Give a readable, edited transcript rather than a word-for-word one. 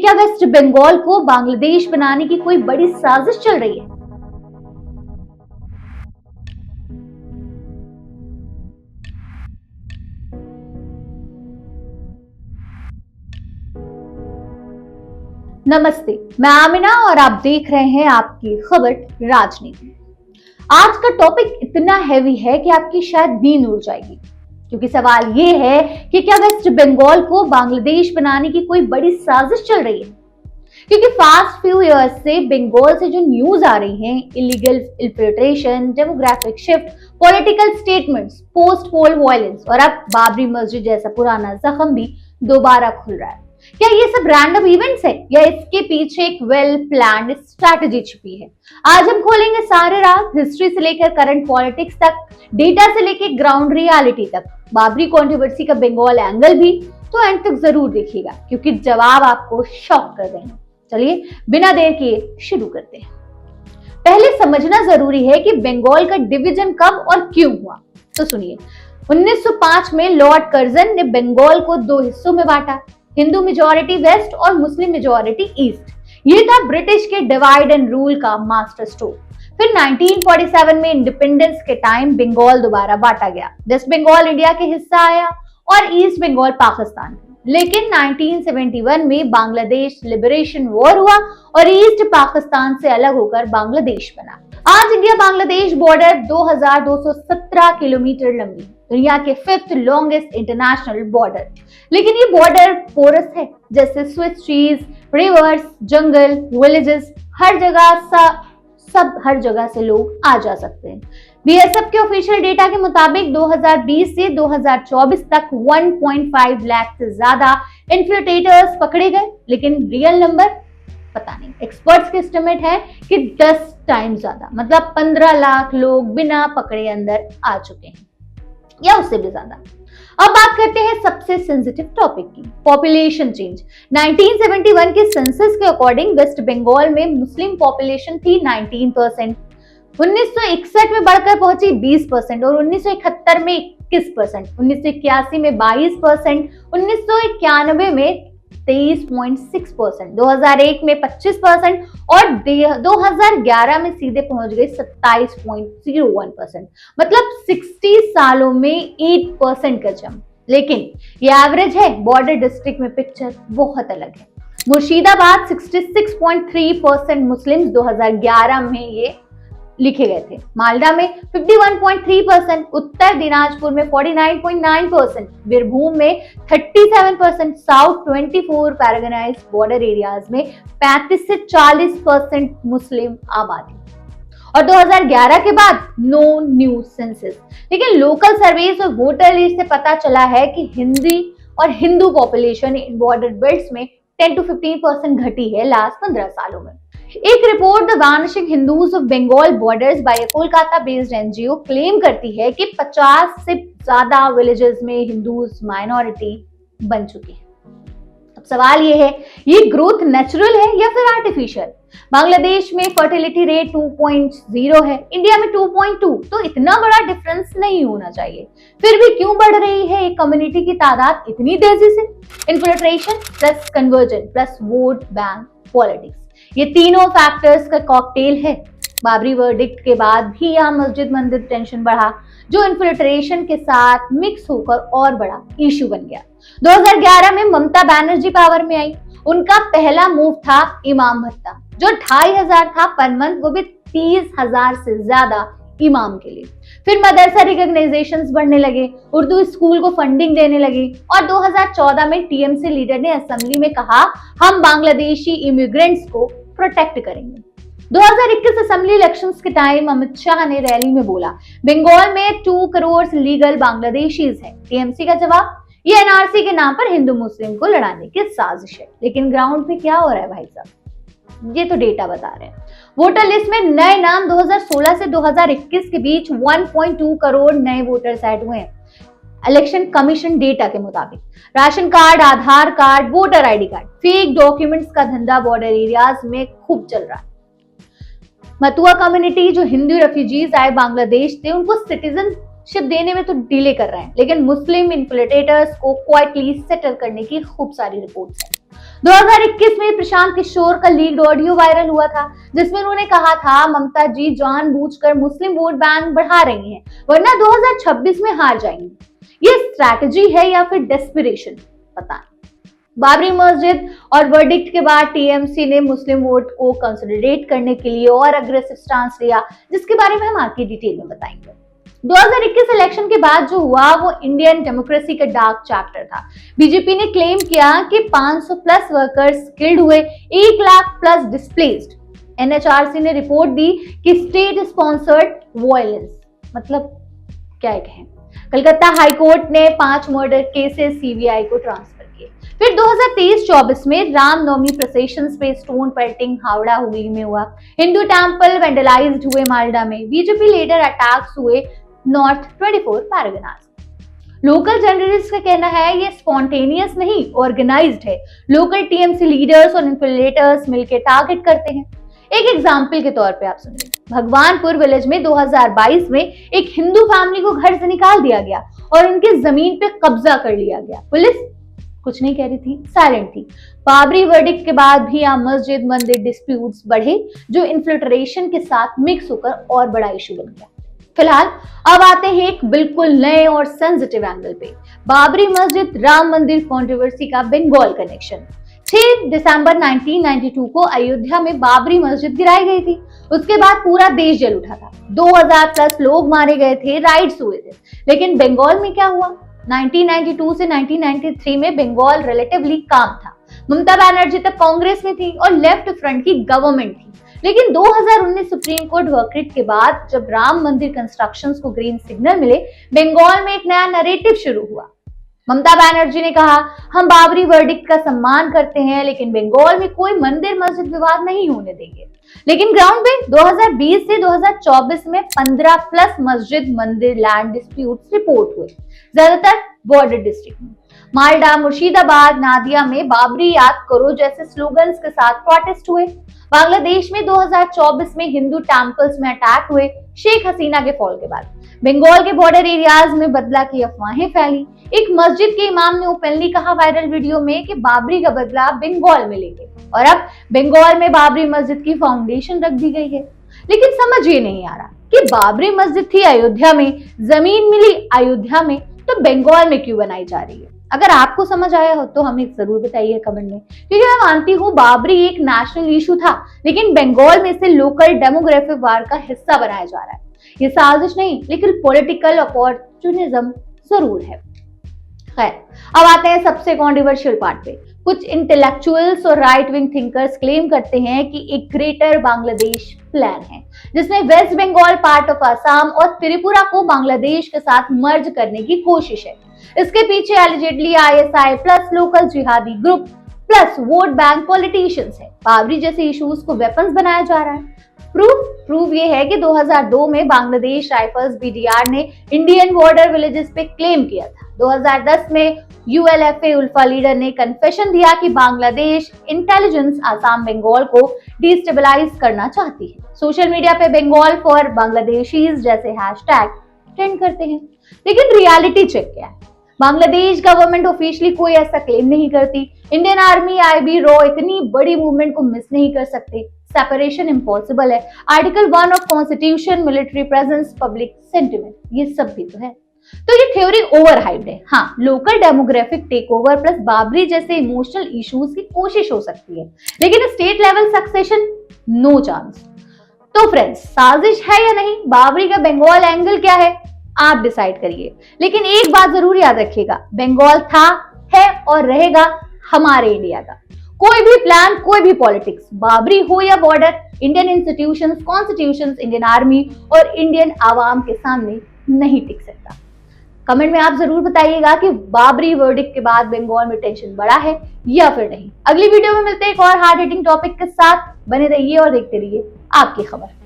क्या वेस्ट बंगाल को बांग्लादेश बनाने की कोई बड़ी साजिश चल रही है? नमस्ते, मैं आमिना और आप देख रहे हैं आपकी खबर राजनीति। आज का टॉपिक इतना हैवी है कि आपकी शायद नींद उड़ जाएगी, क्योंकि सवाल ये है कि क्या वेस्ट बंगाल को बांग्लादेश बनाने की कोई बड़ी साजिश चल रही है? क्योंकि फास्ट फ्यू ईयर्स से बंगाल से जो न्यूज आ रही हैं, illegal infiltration, demographic shift, political statements, post पोल वायलेंस और अब बाबरी मस्जिद जैसा पुराना जख्म भी दोबारा खुल रहा है। क्या ये सब रैंडम इवेंट्स है या इसके पीछे एक वेल प्लान्ड स्ट्रैटेजी छिपी है? आज हम खोलेंगे सारे राज, हिस्ट्री से लेकर करंट पॉलिटिक्स तक, डेटा से लेकर ग्राउंड रियलिटी तक, बाबरी कंट्रोवर्सी का बंगाल एंगल भी। तो एंड तक जरूर देखिएगा, क्योंकि जवाब आपको शॉक कर देंगे। चलिए बिना देर किए शुरू करते हैं। पहले समझना जरूरी है कि बंगाल का डिवीजन कब और क्यों हुआ। तो सुनिए, 1905 में लॉर्ड कर्जन ने बंगाल को दो हिस्सों में बांटा, हिंदू मेजॉरिटी वेस्ट और मुस्लिम मेजॉरिटी ईस्ट। ये था ब्रिटिश के डिवाइड एंड रूल का मास्टर स्ट्रोक। फिर 1947 में इंडिपेंडेंस के टाइम बंगाल दोबारा बांटा गया। वेस्ट बंगाल इंडिया के हिस्सा आया और ईस्ट बंगाल पाकिस्तान। लेकिन 1971 में बांग्लादेश लिबरेशन वॉर हुआ और ईस्ट पाकिस्तान से अलग होकर बांग्लादेश बना। आज इंडिया बांग्लादेश बॉर्डर 2217 किलोमीटर लंबी, दुनिया के 5th लॉन्गेस्ट इंटरनेशनल बॉर्डर। लेकिन ये बॉर्डर पोरस है, जैसे स्विस चीज, रिवर्स, जंगल, विलेजेस, हर जगह से लोग आ जा सकते हैं। बीएसएफ के ऑफिशियल डेटा के मुताबिक 2020 से 2024 तक 1.5 लाख से ज्यादा इन्फिल्ट्रेटर्स पकड़े गए, लेकिन रियल नंबर पता नहीं। एक्सपर्ट्स के एस्टिमेट है कि 10 टाइम ज्यादा, मतलब 15 लाख लोग बिना पकड़े अंदर आ चुके हैं या उससे भी ज्यादा। अब बात करते हैं सबसे सेंसिटिव टॉपिक की, पॉपुलेशन चेंज। 1971 के सेंसस के अकॉर्डिंग वेस्ट बंगाल में मुस्लिम पॉपुलेशन थी 19%, 1961 में बढ़कर पहुंची 20% और 1971 में 21%, 1981 में 22%, 1991 में 23.6%, 2001 में 25% और 2011 में सीधे पहुंच गई 27.01%। मतलब 60 सालों में 8% का जंप। लेकिन ये एवरेज है, बॉर्डर डिस्ट्रिक्ट में पिक्चर बहुत अलग है। मुर्शिदाबाद 66.3% मुस्लिम 2011 में ये लिखे गए थे, मालदा में 51.3%, उत्तर दिनाजपुर में 49.9%, बीरभूम में 37%, साउथ 24 पैरागनाइज बॉर्डर एरियाज में 35 से 40% मुस्लिम आबादी। और 2011 के बाद नो न्यू सेंसस। लेकिन लोकल सर्वेस और वोटर लिस्ट से पता चला है कि हिंदी और Hindu population in border belts में 10 to 15% घटी है लास्ट 15 सालों में। एक report the vanishing Hindus of Bengal borders by Kolkata based NGO claim करती है कि 50 से ज्यादा विलेजेस में हिंदूज माइनॉरिटी बन चुके हैं। अब सवाल ये है, ये ग्रोथ नेचुरल है या फिर आर्टिफिशियल? बांग्लादेश में फर्टिलिटी रेट 2.0 है, इंडिया में 2.2, तो इतना बड़ा डिफरेंस नहीं होना चाहिए। फिर भी क्यों बढ़ रही है एक कम्युनिटी की तादाद इतनी तेजी से? Infiltration plus conversion plus vote bank politics, ये तीनों फैक्टर्स का कॉकटेल है। बाबरी वर्डिक्ट के बाद भी यहाँ मस्जिद मंदिर टेंशन बढ़ा, जो इन्फिल्ट्रेशन के साथ मिक्स होकर और बड़ा इशू बन गया। 2011 में ममता बनर्जी पावर में आई, उनका पहला मूव था इमाम भत्ता, जो 2500 था पर मंथ, वो भी 30,000 से ज्यादा इमाम के लिए। फिर मदरसा रिकॉग्नाइजेशंस बढ़ने लगे, उर्दू स्कूल को फंडिंग देने लगी और 2014 में टीएमसी लीडर ने असेंबली में कहा, हम बांग्लादेशी इमिग्रेंट्स को प्रोटेक्ट करेंगे। 2021 असेंबली इलेक्शंस के टाइम अमित शाह ने रैली में बोला, बंगाल में 2 करोड़ लीगल बांग्लादेशीज हैं। टीएमसी का जवाब, ये एनआरसी के नाम पर हिंदू मुस्लिम को लड़ाने की साजिश है। लेकिन ग्राउंड पे क्या हो रहा है भाई साहब, ये तो डेटा बता रहे हैं। वोटर लिस्ट में नए नाम 2016 से 2021 के बीच 1.2 करोड़ नए वोटर्स ऐड हुए हैं, इलेक्शन कमीशन डेटा के मुताबिक। Ration card, Aadhaar card, voter ID card, fake documents का धंधा बॉर्डर एरियाज में खूब चल रहा है। मतुआ कम्युनिटी जो हिंदू रेफ्यूजीज आए बांग्लादेश से, उनको सिटीजनशिप देने में तो डिले कर रहे हैं, लेकिन मुस्लिम इन्फिल्ट्रेटर्स को क्वाइटली सेटल करने की खूब सारी रिपोर्ट्स हैं। 2021 में प्रशांत किशोर का लीक्ड ऑडियो वायरल हुआ था, जिसमें उन्होंने कहा था ममता जी जानबूझकर मुस्लिम वोट बैंक बढ़ा रही हैं, वरना 2026 में हार जाएंगी। ये स्ट्रैटेजी है या फिर डेस्परेशन, पता नहीं। बाबरी मस्जिद और वर्डिक्ट के बाद टीएमसी ने मुस्लिम वोट को कंसोलिडेट करने के लिए और अग्रेसिव स्टांस लिया, जिसके बारे में हम आगे डिटेल में बताएंगे। 2021 इलेक्शन के बाद जो हुआ वो इंडियन डेमोक्रेसी का डार्क चैप्टर था। बीजेपी ने क्लेम किया कि 500 प्लस वर्कर्स किल्ड हुए, 1 लाख प्लस डिस्प्लेस्ड। एनएचआरसी ने रिपोर्ट दी कि स्टेट स्पॉन्सर्ड वायलेंस, मतलब क्या कहें। कलकत्ता हाईकोर्ट ने 5 मर्डर केसेस सीबीआई को ट्रांसफर किए। फिर 2023-24 में रामनवमी प्रोसेशंस पे स्टोन पेल्टिंग हावड़ा हुगली में हुआ। हिंदू टेंपल वेंडलाइज्ड हुए मालडा में। बीजेपी लीडर अटैक्स हुए नॉर्थ 24 पैरागनास। लोकल जर्नलिस्ट का कहना है ये स्पॉन्टेनियस नहीं, ऑर्गेनाइज्ड है। लोकल टीएमसी लीडर्स और इन्फ्लुएंसर्स मिलकर टारगेट करते हैं। एक एग्जाम्पल के तौर पे आप सुनिए, भगवानपुर विलेज में 2022 में एक हिंदू फैमिली को घर से निकाल दिया गया और उनकी जमीन पे कब्जा कर लिया गया। पुलिस कुछ नहीं कह रही थी, साइलेंट थी। बाबरी वर्डिक्ट के बाद भी यहाँ मस्जिद मंदिर डिस्प्यूट्स बढ़े, जो इन्फिल्ट्रेशन के साथ मिक्स होकर और बड़ा इशू बन गया। फिलहाल अब आते हैं एक बिल्कुल नए और सेंसिटिव एंगल पे, बाबरी मस्जिद राम मंदिर कंट्रोवर्सी का बंगाल कनेक्शन। 6 दिसंबर 1992 को अयोध्या में बाबरी मस्जिद गिराई गई थी। उसके बाद पूरा देश जल उठा था, 2000 प्लस लोग मारे गए थे, राइट्स हुए थे। लेकिन बंगाल में क्या हुआ? 1992 से 1993 में बंगाल रिलेटिवली काम था। ममता बनर्जी तब कांग्रेस में थी और लेफ्ट फ्रंट की गवर्नमेंट थी। लेकिन 2019 सुप्रीम कोर्ट वर्डिक्ट के बाद जब राम मंदिर कंस्ट्रक्शंस को ग्रीन सिग्नल मिले, बंगाल में एक नया नैरेटिव शुरू हुआ। ममता बनर्जी ने कहा हम बाबरी वर्डिक्ट का सम्मान करते हैं, लेकिन बंगाल में कोई मंदिर मस्जिद विवाद नहीं होने देंगे। लेकिन ग्राउंड पे 2020 से 2024 में 15 प्लस मस्जिद मंदिर लैंड डिस्प्यूट्स रिपोर्ट हुए, ज्यादातर बॉर्डर डिस्ट्रिक्ट में। मालडा, मुर्शिदाबाद, नादिया में बाबरी याद करो जैसे स्लोगन्स के साथ प्रोटेस्ट हुए। बांग्लादेश में 2024 में हिंदू टेंपल्स में अटैक हुए, शेख हसीना के फॉल के बाद। बंगाल के बॉर्डर एरियाज में बदला की अफवाहें फैली। एक मस्जिद के इमाम ने ओपनली कहा वायरल वीडियो में कि बाबरी का बदला बंगाल में लेंगे, और अब बंगाल में बाबरी मस्जिद की फाउंडेशन रख दी गई है। लेकिन समझ ये नहीं आ रहा कि बाबरी मस्जिद थी अयोध्या में, जमीन मिली अयोध्या में, तो बंगाल में क्यों बनाई जा रही है? अगर आपको समझ आया हो तो हमें जरूर बताइए कमेंट में, क्योंकि मैं मानती हूँ बाबरी एक नेशनल इशू था, लेकिन बंगाल में इसे लोकल डेमोग्राफिक वार का हिस्सा बनाया जा रहा है। ये साजिश नहीं, लेकिन पॉलिटिकल अपॉर्चुनिज्म जरूर है। खैर, अब आते हैं सबसे कंट्रोवर्शियल पार्ट पे। कुछ इंटेलेक्चुअल्स और राइट विंग थिंकर्स क्लेम करते हैं कि एक ग्रेटर बांग्लादेश प्लान है, जिसमें West Bengal, part of Assam और त्रिपुरा को बांग्लादेश के साथ मर्ज करने की कोशिश है। इसके पीछे एलिजेडली आईएसआई प्लस लोकल जिहादी group plus vote bank politicians है। बाबरी जैसे इश्यूज को वेपन्स बनाया जा रहा है। प्रूफ ये है कि 2002 में बांग्लादेश राइफल्स बीडीआर ने इंडियन बॉर्डर विलेजेस पे क्लेम किया था। 2010 में यूएलएफए उल्फा लीडर ने कन्फेशन दिया कि बांग्लादेश इंटेलिजेंस आसाम बंगाल को डिस्टेबलाइज करना चाहती है। सोशल मीडिया पे बंगाल फॉर बांग्लादेशीज जैसे हैशटैग ट्रेंड करते हैं। लेकिन रियलिटी चेक क्या है? बांग्लादेश गवर्नमेंट ऑफिशियली कोई ऐसा क्लेम नहीं करती। इंडियन आर्मी, आईबी, रॉ इतनी बड़ी मूवमेंट को मिस नहीं कर सकते। सेपरेशन इम्पॉसिबल है। Article 1 of constitution, military presence, public sentiment, ये सब भी तो है। तो ये थ्योरी ओवरहाइप्ड है। हाँ, local demographic take over plus Babri जैसे इमोशनल इश्यूज की कोशिश हो सकती है, लेकिन state level secession no chance. तो फ्रेंड्स, साजिश है या नहीं? बाबरी का बंगाल एंगल क्या है? आप डिसाइड करिए। लेकिन एक बात जरूर याद रखिएगा, बंगाल था, है और रहेगा हमारे इंडिया का। कोई भी प्लान, कोई भी पॉलिटिक्स, बाबरी हो या border, Indian institutions, constitutions, Indian army और इंडियन आवाम के सामने नहीं टिक सकता। कमेंट में आप जरूर बताइएगा कि बाबरी वर्डिक्ट के बाद बंगाल में टेंशन बढ़ा है या फिर नहीं। अगली वीडियो में मिलते हैं एक और हार्ड हिटिंग टॉपिक के साथ। बने रहिए और देखते रहिए आपकी खबर।